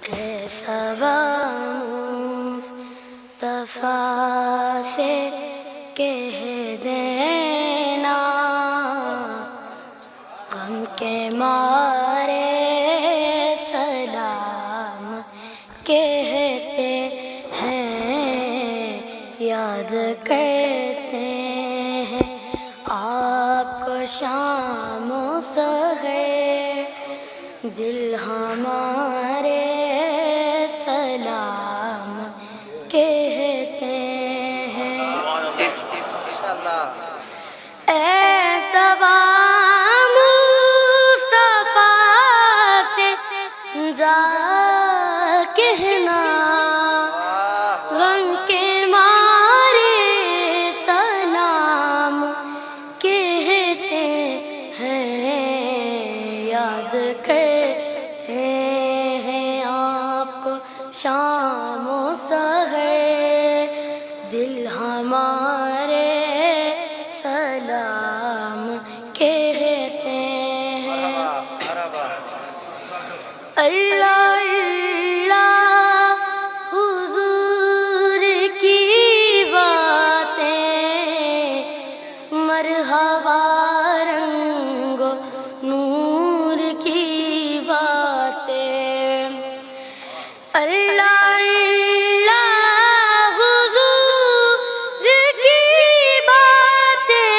اے صبا مصطفیٰ سے کہہ دینا، غم کے مارے سلام کہتے ہیں، یاد کرتے ہیں آپ کو شام و سحر، دل ہمارے سلام کہتے ہیں۔ اے صبا مصطفیٰ سے جا کہنا، غم کے مارے سلام کہتے ہیں، یاد کرتے ہیں آپ کو شام و سحر، دل ہمارے سلام کہتے ہیں۔ اللہ اللہ حضور کی باتیں، مرحبا رنگ و نور کی باتیں، اللہ اللہ حضور کی باتیں،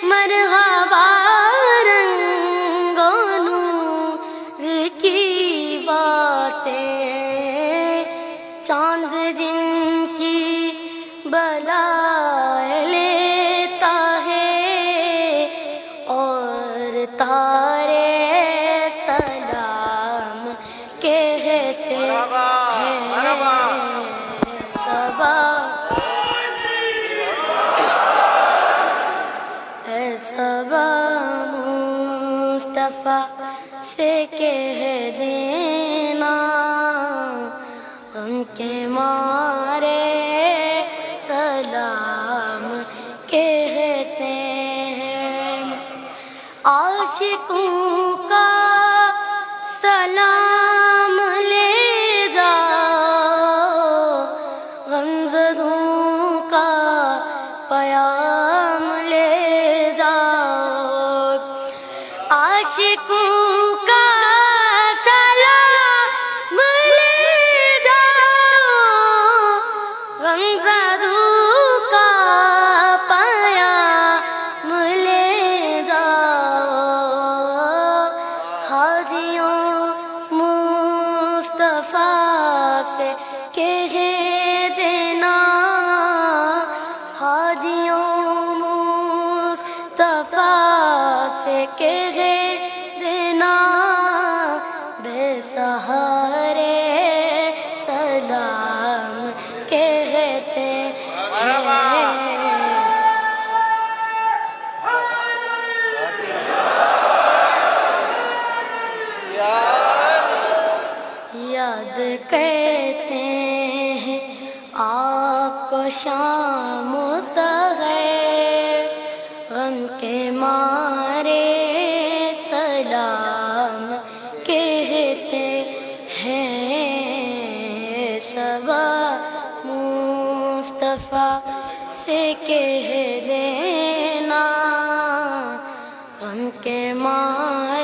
مرحبا رنگ و نور کی باتیں، چاند جن کی بلائے لیتا ہے اور تارے سلام کہتے ہیں۔ صبا اے صبا مصطفیٰ سے کہہ دینا، غم کے مارے سلام کہتے ہیں۔ عاشقوں کا سلام لے جاؤ، غمزدوں کا پیام لے جاؤ، عاشقوں کا سلام لے جاؤ، غمزدوں کا پیام لے جاؤ، حاجیوں مصطفیٰ سے کہہ دینا، حاجیوں مصطفیٰ سے کہہ دینا، بے سہارے سلام کہتے ہیں۔ یاد کرتے ہیں آپ کو شام و سحر، غم کے مارے سلام کہتے ہیں، صبا مصطفیٰ سے کہہ دینا، غم کے مارے